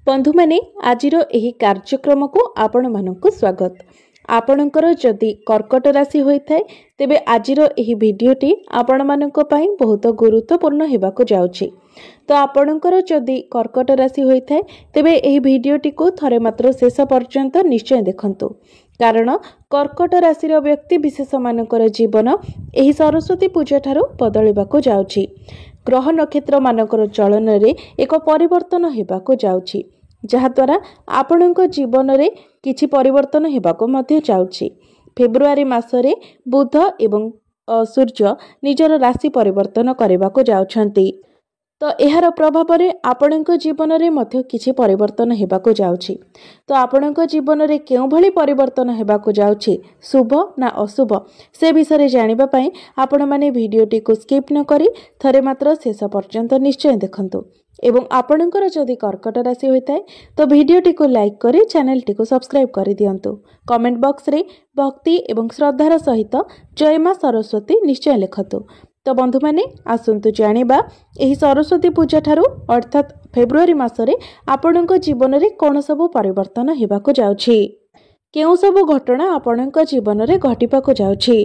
बंधु माने आजिर एही कार्यक्रम को आपण मानकु स्वागत। आपणकर जदि कर्कट राशि होइथाय तेबे आजिर एही भिडियोटी आपण मानक पई बहुत गुरुत्वपूर्ण हेबाकु जाउछि। तो आपणकर जदि कर्कट राशि होइथाय तेबे एही भिडियोटी को थरे मात्र शेष पर्यंत निश्चय देखंतु, कारण कर्कट राशि व्यक्ति विशेष मानकर जीवन एही सरस्वती पूजा ठारू बदलिबाकु जाउछि। ग्रह नक्षत्र मानकर चलन रे एक परिवर्तन हेबाकु जाउछि, जहा द्वारा आपणक जीवन रे किछि परिवर्तन हेबाकु मध्ये जाउछि। फेब्रुआरी मासरे बुध एवं सूर्य निजर राशि परिवर्तन करिबाकु जाउछंती। तो एहार प्रभाव रे आपणक जीवन रे मध्ये किछि परिवर्तन हेबाकु जाउछि। तो आपणक जीवन रे केउ भली परिवर्तन हेबाकु जाउछि, शुभ ना अशुभ, से विषय रे जानिबा पई आपण माने भिडियोटी को स्किप न करी थरे मात्र शेष पर्यंत निश्चय देखंतु। एवं आपणकर जदि कर्कट राशि होइताय तो भिडियोटी को लाइक करी चैनल टी को सब्सक्राइब करि दियंतु। कमेंट बॉक्स रे भक्ति एवं श्रद्धार सहित जय मां सरस्वती निश्चय लिखतु। तो बंधु माने आसंतु जानिबा एही सरस्वती पूजा ठारू अर्थात फेब्रुआरी मासरे आपणक जीवन रे कोन सब परिवर्तन हेबाकु जाउछि, केउ सब घटना आपणक जीवन रे घटिबाकु जाउछि।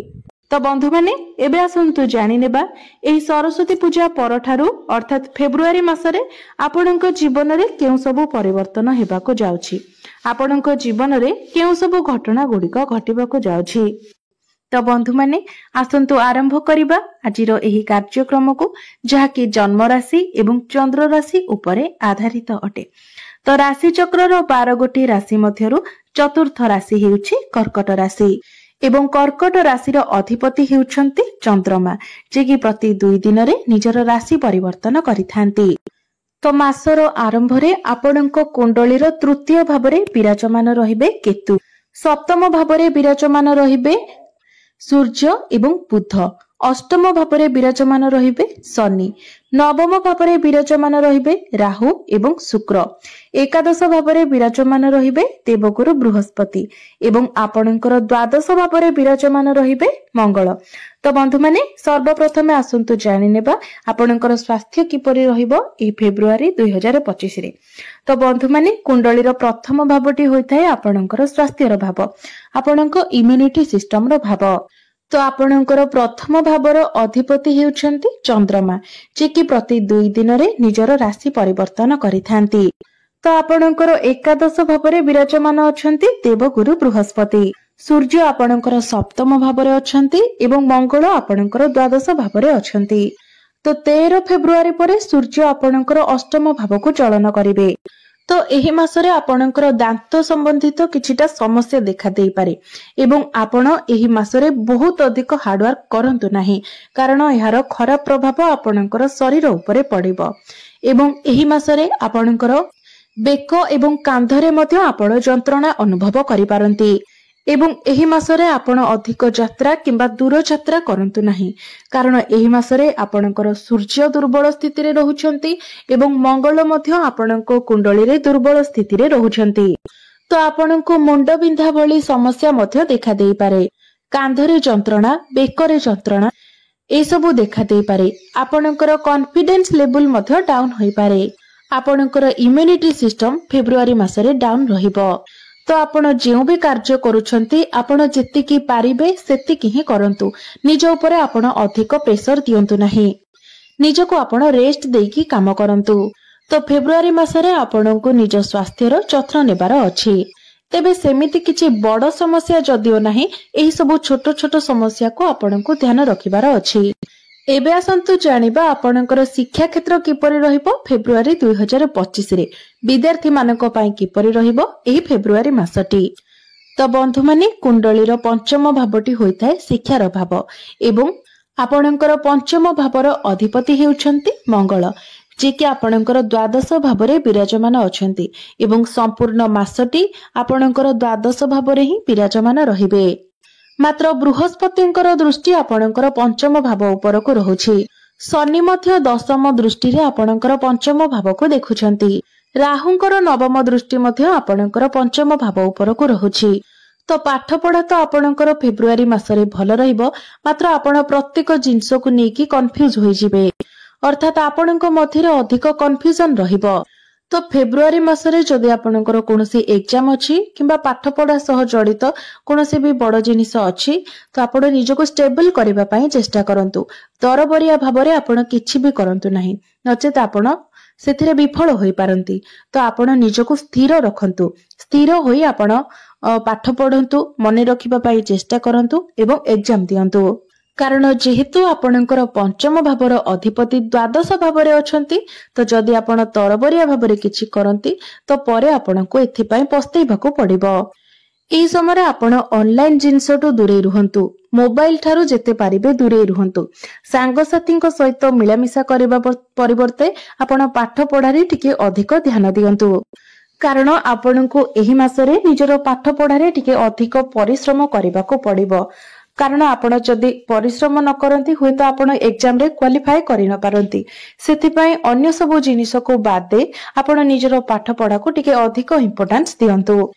तो बंधु माने एबे आसंतु जानि नेबा एही सरस्वती पूजा पर ठारू अर्थात फेब्रुआरी मासरे आपणक जीवन रे केउ सब परिवर्तन हेबाकु जाउछि, आपणक जीवन रे केउ सब घटना गुडिक घटिबाकु जाउछि। तो बंधु माने आसंतु आरंभ करिबा आजिर एही कार्यक्रम को, जहा कि जन्म राशि एवं चंद्र राशि उपरे आधारित अटे। तो राशि चक्रर 12 गोटी राशि मध्यरु चतुर्थ राशि हेउछि कर्कट राशि एवं कर्कट राशि अधिपति हेउछंती चंद्रमा, जे कि प्रति 2 दिन रे निजर राशि परिवर्तन करिथांती। तो मासर आरंभ रे आपणक कुंडलीर तृतीय भाव रे विराजमान रहिबे केतु, सप्तम भाव रे विराजमान रहिबे सूर्य एवं बुध, अष्टम भाव रे विराजमान रहिबे शनि, नवम भाव रे विराजमान रहिबे राहु एवं शुक्र, एकादश भाव रे विराजमान रहिबे देवगुरु बृहस्पति एवं आपणकर द्वादश भाव रे विराजमान रहिबे मंगल। तो बंधु माने सर्वप्रथमे आसंतु जानि नेबा आपणकर स्वास्थ्य किपरि रहिबो ए फेब्रुआरी 2025 रे। तो बंधु माने कुंडलीर प्रथम भावटी होइथाय आपणकर स्वास्थ्यर भाव, आपणक इम्यूनिटी सिस्टम रो भाव। तो आपणकर प्रथम भावर अधिपति हेउछंती चंद्रमा, जे कि प्रति 2 दिन रे निजर राशि परिवर्तन करिथांती। तो आपणकर एकादश भावरे विराजमान अछंती देवगुरु बृहस्पति, सूर्य आपणकर सप्तम भावरे अछंती एवं मंगल आपणकर द्वादश भावरे अछंती। तो 13 फेब्रुआरी परे सूर्य आपणकर अष्टम भाव को चलन करिवे। तो एही मासरे आपणकर दांत संबंधित किछिटा समस्या देखा देई पारे एवं आपण एही मासरे बहुत अधिक हार्डवर्क करंतु नाही, कारण एहार खराब प्रभाव आपणकर शरीर उपरे पड़िबो। एवं एही मासरे आपणकर बेक एवं कांधरे मध्य आपण जंत्रणा अनुभव करि पारंती। एवं एही मासरे आपण अधिक यात्रा किंबा दूर यात्रा करंतु नाही, कारण एही मासरे आपणकर सूर्य दुर्बल स्थिति रे रहुछंती एवं मंगल मध्य आपणको कुंडली रे दुर्बल स्थिति रे रहुछंती। तो आपणको मुंड बिंधा भली समस्या मध्य देखा देई पारे, कांधरे जंत्रणा, बेकरे जंत्रणा ए सब देखा देई पारे। आपणकर कॉन्फिडेंस लेवल मध्य डाउन होई पारे, आपणकर इम्यूनिटी सिस्टम फेब्रुआरी मासरे डाउन रहिबो। तो आपण जेउ भी कार्य करूछंती आपण जेतिकी पारिबे सेतिकी ही करंतु, निज उपरे आपण अधिक प्रेशर दियंतु नाही, निजको आपण रेस्ट देकी काम करंतु। तो फेब्रुआरी मासरे आपणको निज स्वास्थ्यर जत्न नेबार अछि। तेबे सेमिति किछि बड़ समस्या जदिओ नाही, एही सब छोट छोट समस्या को आपणको ध्यान रखिबार अछि। एबे आसंतु जानिबा आपणकर शिक्षा क्षेत्र किपरि रहिबो फेब्रुआरी 2025 रे, विद्यार्थी मानक पई किपरि रहिबो एही फेब्रुआरी मासटी। तो बंधु माने कुंडलीर पंचम भावटी होइथाय शिक्षार भाव एवं आपणकर पंचम भावर अधिपति हेउछंती मंगल, जे कि आपणकर द्वादश भावरे विराजमान अछंती एवं संपूर्ण मासटी आपणकर द्वादश भावरे ही विराजमान रहिबे। मात्र बृहस्पतिंकर दृष्टि आपणकर पंचम भाव उपरको रहुछि, शनि मध्य दशम दृष्टि रे आपणकर पंचम भाव को देखुछंती, राहुंकर नवम दृष्टि मध्य आपणकर पंचम भाव उपरको रहुछि। तो पाठ पढ़ा तो आपणकर फेब्रुआरी मासरे भल रहिबो, मात्र आपण प्रत्येक जिंस को नेकी कंफ्यूज होई जिवे, अर्थात आपणक मध्यरे अधिक कंफ्यूजन रहिबो। तो फेब्रुआरी मासरे जदि आपणकर कोनोसी एग्जाम अछि किंबा पाठपढ़ा सह जड़ित कोनोसी भी बड़ जिनिस अछि तो आपण निजको स्टेबल करबा पई चेष्टा करंतु। तरबरिया भाबरे आपण किछि भी करंतु नाही, नचेत आपण सेथिरे विफल होई पारंती। तो आपण निजको स्थिर रखंतु। स्थिर होई आपण पाठ पढ़ंतु, मने रखिबा पई चेष्टा करंतु एवं एग्जाम दियंतु। कारण जेहेतु आपणकर पंचम भावर अधिपति द्वादश भावरे अछंती, तो जदि आपण तरबरिया भावरे किछि करंती तो परे आपणको एथिपाई पस्तेइबाकू पड़िबो। एही समय आपण ऑनलाइन जिनसटू दूरे रुहंतु। मोबाइल ठारू जेते पारिबे दूरे रुहंतु। सांगसाथींक सहित मिलामिशा करबा परिवर्ते आपण पाठ पढ़ारे टिके अधिक ध्यान दियंतु। कारण आपणको एही मासरे निजरो पाठ पढ़ारे टिके अधिक परिश्रम करबाकू पड़िबो। कारण आपण जदि परिश्रम न करंती हुए तो आपण एग्जाम रे क्वालिफाई करि न पारंती। सेथिपाई अन्य सब जिनिस को बाद दे आपण निजरो पाठ पढ़ा को टिके अधिक इंपोर्टेंस दियंतु।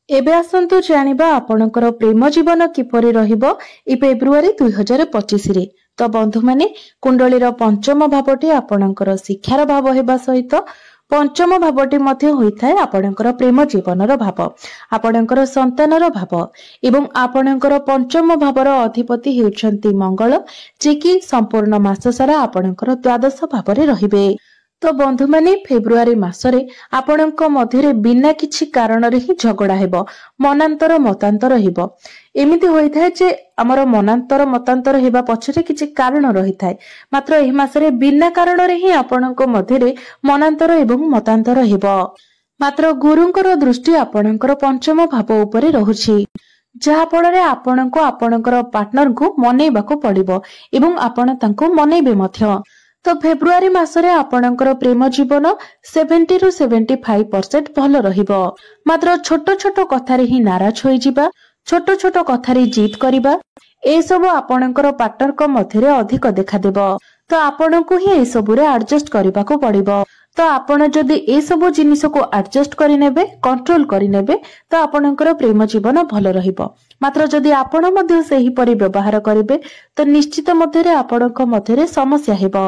एबे आसंतु जानिबा आपणकर प्रेम जीवन किपरि रहिबो इ फेब्रुआरी 2025 रे। तो बंधु माने कुंडलीर पंचम भावटी आपणकर शिक्षार भाव हेबा सहित पंचम भावटी मध्य होइथाय आपणकर प्रेम जीवनर भाव, आपणकर संतानर भाव एवं आपणकर पंचम भावर अधिपति हेउछंती मंगल, जे कि संपूर्ण मास सारा आपणकर द्वादश भावरे रहिबे। तो बंधु माने फेब्रुआरी मासरे आपणक मध्यरे बिना किछि कारण रे ही झगड़ा हेबो, मनांतर मतांतर हेबो। एमिति होइथाय जे हमर मनांतर मतांतर हेबा पछरे किछि कारण रहिथाय, मात्र एही मासरे बिना कारण रे ही आपणक मध्यरे मनांतर एवं मतांतर हेबो। मात्र गुरुंकर दृष्टि आपणकर पंचम भाव उपरे रहुछि, जहा फଳରେ आपणको आपणकर पार्टनर को मनेइबाकू पड़िबो एवं आपण तांको मनेइबे मध्य। तो फेब्रुआरी मासरे आपणकर प्रेम जीवन 70 रु 75% भल रहिबो। मात्र छोट छोट कथारे ही नाराज होई जिबा, छोट छोट कथारे जीत करिबा, ए सब आपणकर पार्टनर को मध्यरे अधिक देखा देबो। तो आपणको ही ए सब रे एडजस्ट करिबाकू पड़िबो। तो आपण जदि ए सब जिनिस को एडजस्ट करि नेबे, कंट्रोल करि नेबे, तो आपणकर प्रेम जीवन भल रहिबो। मात्र जदि आपण मध्ये सेही परि व्यवहार करिवे तो निश्चित मध्यरे आपणक मध्यरे समस्या हेबो।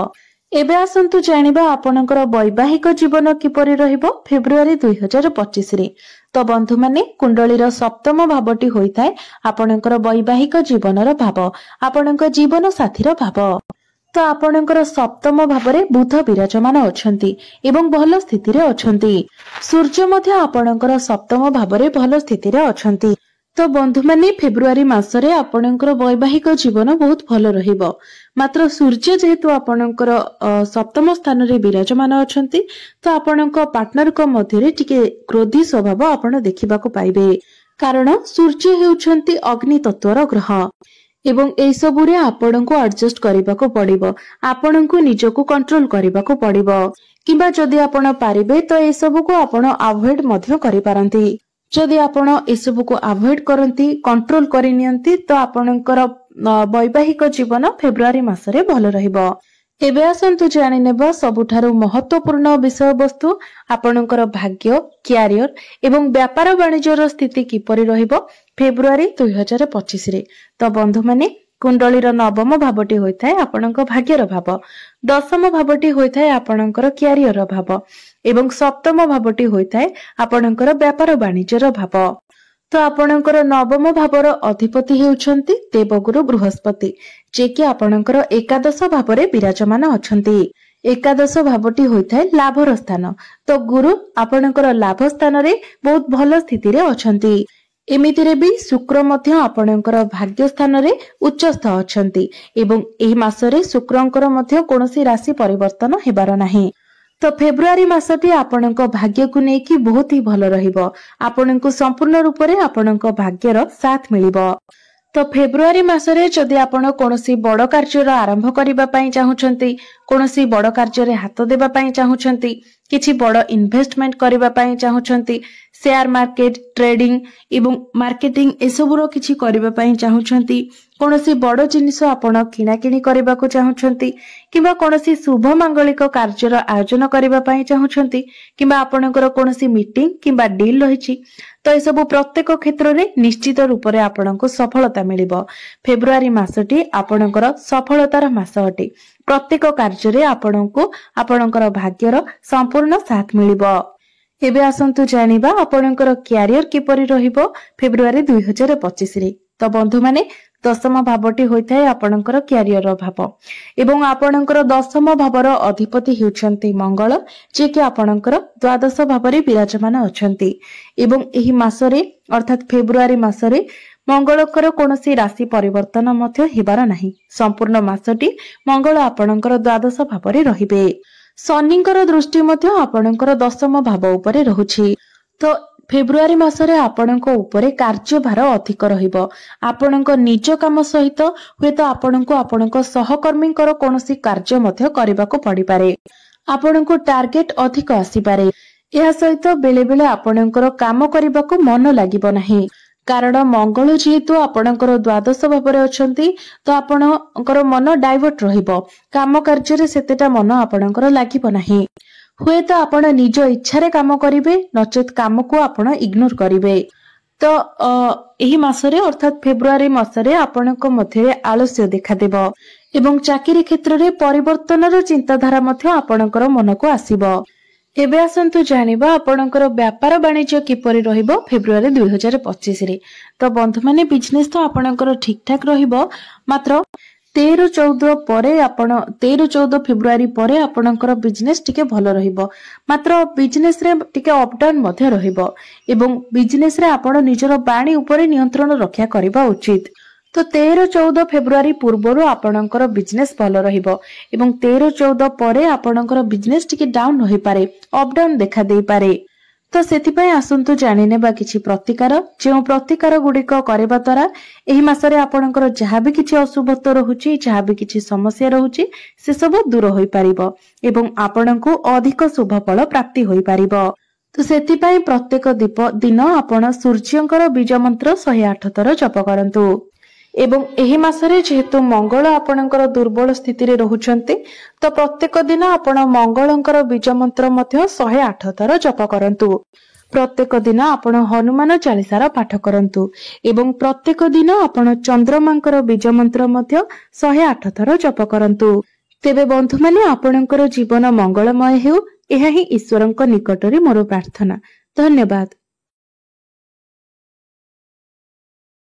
एबे आसंतु जानिबा आपणकर वैवाहिक जीवन किपरि रहिबो फेब्रुआरी 2025 रे। तो बंधु माने कुंडलीर सप्तम भावटी होइथाय आपणकर वैवाहिक जीवनर भाव, आपणक जीवन साथीर भाव। तो आपणकर सप्तम भावरे बुध विराजमान अछंती एवं भल स्थिति रे अछंती। सूर्य मध्य आपणकर सप्तम भावरे भल स्थिति रे अछंती। तो बंधु माने फेब्रुआरी मासरे आपणकर वैवाहिक जीवन बहुत भल रहिबो। मात्र सूर्य जेहेतु आपणकर सप्तम स्थान रे विराजमान अछंती, तो आपणक पार्टनर को मध्यरे टिके क्रोधी स्वभाव आपण देखिबाकू पाइबे। कारण सूर्य हेउछंती अग्नि तत्वर ग्रह एवं एई सबु रे आपणको एडजस्ट करिबाकू पड़िबो, आपणको निजको कंट्रोल करिबाकू पड़िबो। किबा जदि आपण पारिबे तो ए सबु को आपण अवॉइड मध्य करि पारंती। जदि आपण ए सबु को अवॉइड करंती, कंट्रोल करि नियंती, तो आपणकर वैवाहिक जीवन फेब्रुआरी मासरे भल रहिबो। एबे आसंतु जानि नेबो सबुठारु महत्वपूर्ण विषय वस्तु आपणकर भाग्य, क्यारियर एवं व्यापार वाणिज्यर स्थिति किपरि रहिबो फेब्रुआरी 2025 रे। तो बंधु माने कुंडलीर नवम भावटी होइथाय आपणक भाग्यर भाव, दशम भावटी होइथाय आपणकर क्यारियर भाव एवं सप्तम भावटी होइथाय आपणकर व्यापार वाणिज्यर भाव। तो आपणकर नवम भावर अधिपति हेउछंती देवगुरु बृहस्पति, जे कि आपणकर एकादश भावरे विराजमान अछंती। एकादश भावटी होइथाय लाभर स्थान। तो गुरु आपणकर लाभ स्थान रे बहुत भल स्थिति रे अछंती। एमितिरे भी शुक्र मध्य आपणकर भाग्य स्थान रे उच्चस्थ अछंती एवं एही मासरे शुक्रंकर मध्य कोनोसी राशि परिवर्तन हेबार नाही। तो फेब्रुआरी मासटी आपणक भाग्य को नेकी बहुत ही भल रहिबो। आपणको संपूर्ण रूप रे आपणक भाग्यर साथ मिलिबो। तो फेब्रुआरी मासरे जदि आपण कोनोसी बड़ कार्यर आरंभ करिबा पई चाहुचंती, कोनोसी बड़ कार्य रे हाथ देबा पई चाहुचंती, किछि बड़ इन्वेस्टमेंट करिबा पई चाहुचंती, शेयर मार्केट, ट्रेडिंग एवं मार्केटिंग एसबुरो किछि करिबा पई चाहुचंती, कोनोसी बड़ जिनिस आपण किना किनी करिबा को चाहुचंती, किबा कोनोसी शुभ मांगलिक कार्यर आयोजन करिबा पई चाहुचंती, किबा आपणकर कोनोसी मीटिंग किबा डील रहिछि, तो ए सब प्रत्येक क्षेत्र रे निश्चित रूप रे आपणको सफलता मिलिबो। फेब्रुआरी मासटी आपणकर सफलतार मास अटे। प्रत्येक कार्य आपणको आपणकर भाग्यर संपूर्ण साथ मिलिब। एबे आसंतु जानिबा आपणकर क्यारियर किपरि रहिबो फेब्रुआरी 2025 रे। तो बंधु माने दशम भावटी होइथाय आपणकर क्यारियर भाव एवं आपणकर दशम भावर अधिपति हेउछन्ती मंगल, जे कि आपणकर द्वादश भावरे विराजमान अछन्ती एवं एही मासरे अर्थात फेब्रुआरी मासरे मंगलकर कोनोसी राशि परिवर्तन मध्य हेबार नाही। संपूर्ण मासटी मंगल आपणकर द्वादश भावरे रहिबे। शनिंकर दृष्टि मध्य आपणकर दशम भाव उपरे रहुछि। तो फेब्रुआरी मासरे आपणको उपरे कार्यभार अधिक रहिबो। आपणको निज काम सहित हुएत आपणको आपणको सहकर्मींकर कोनोसी कार्य मध्य करिबाको पड़ी पारे। आपणको टार्गेट अधिक आसी पारे। एहा सहित बेले बेले आपणकर काम करिबाको मन लागिबो नाही, कारण मंगल जेहेतु आपणकर द्वादश भावरे अछंती तो आपणकर मन डाइवर्ट रहिबो। काम कार्य सेतेटा मन आपणकर लागिबो नाही। हुए तो आपण निज इच्छारे काम करिवे, नचेत काम को आपण इग्नोर करिवे। तो एही मासरे अर्थात फेब्रुआरी मासरे आपणक मध्य आलस्य देखा देबो एवं चाकरी क्षेत्र रे परिवर्तनर चिंताधारा मध्य आपणकर मन को आसीबो। एबे आसंतु जानिबा आपणकर व्यापार वाणिज्य किपरि रहिबो फेब्रुआरी 2025 रे। तो बंधु माने बिजनेस तो आपणकर ठीक ठाक रहिबो, मात्र 13-14 परे आपण 13-14 फेब्रुआरी परे आपणकर बिजनेस टिके भलो रहिबो, मात्र बिजनेस रे टिके अप डाउन मध्ये रहिबो एवं बिजनेस रे आपण निजर बाणी उपरे नियंत्रण रक्षा करिबा उचित। तो 13-14 फेब्रुआरी पूर्वरु आपणकर बिजनेस भलो रहिबो एवं 13-14 परे आपणकर बिजनेस टिके डाउन होई पारे, अप डाउन देखा देई पारे। तो सेथिपई आसंतु जानिनेबा किछि प्रतिकार, जे प्रतिकार गुडिक करबा द्वारा एही मासरे आपणकर जहाबी किछि अशुभत्व रहुछि, जहाबी किछि समस्या रहुछि, से सब दूर होई पारिबो एवं आपणको अधिक शुभ फल प्राप्ति होई पारिबो। तो सेथिपई प्रत्येक दिन आपण सूर्यंकर बीज मंत्र 108 थर जप करंतु एवं एही मासरे जेहेतु मंगल आपणकर दुर्बल स्थिति रे रहुछन्ते, तो प्रत्येक दिन आपण मंगलंकर बीज मंत्र मध्य 108 थर जप करंतु। प्रत्येक दिन आपण हनुमान चालीसार पाठ करंतु एवं प्रत्येक दिन आपण चंद्रमांकर बीज मंत्र मध्य 108 थर जप करंतु। तेबे बंधु माने आपणकर जीवन मंगलमय हेउ, एहा ही ईश्वरंक निकटरे मोर प्रार्थना। धन्यवाद।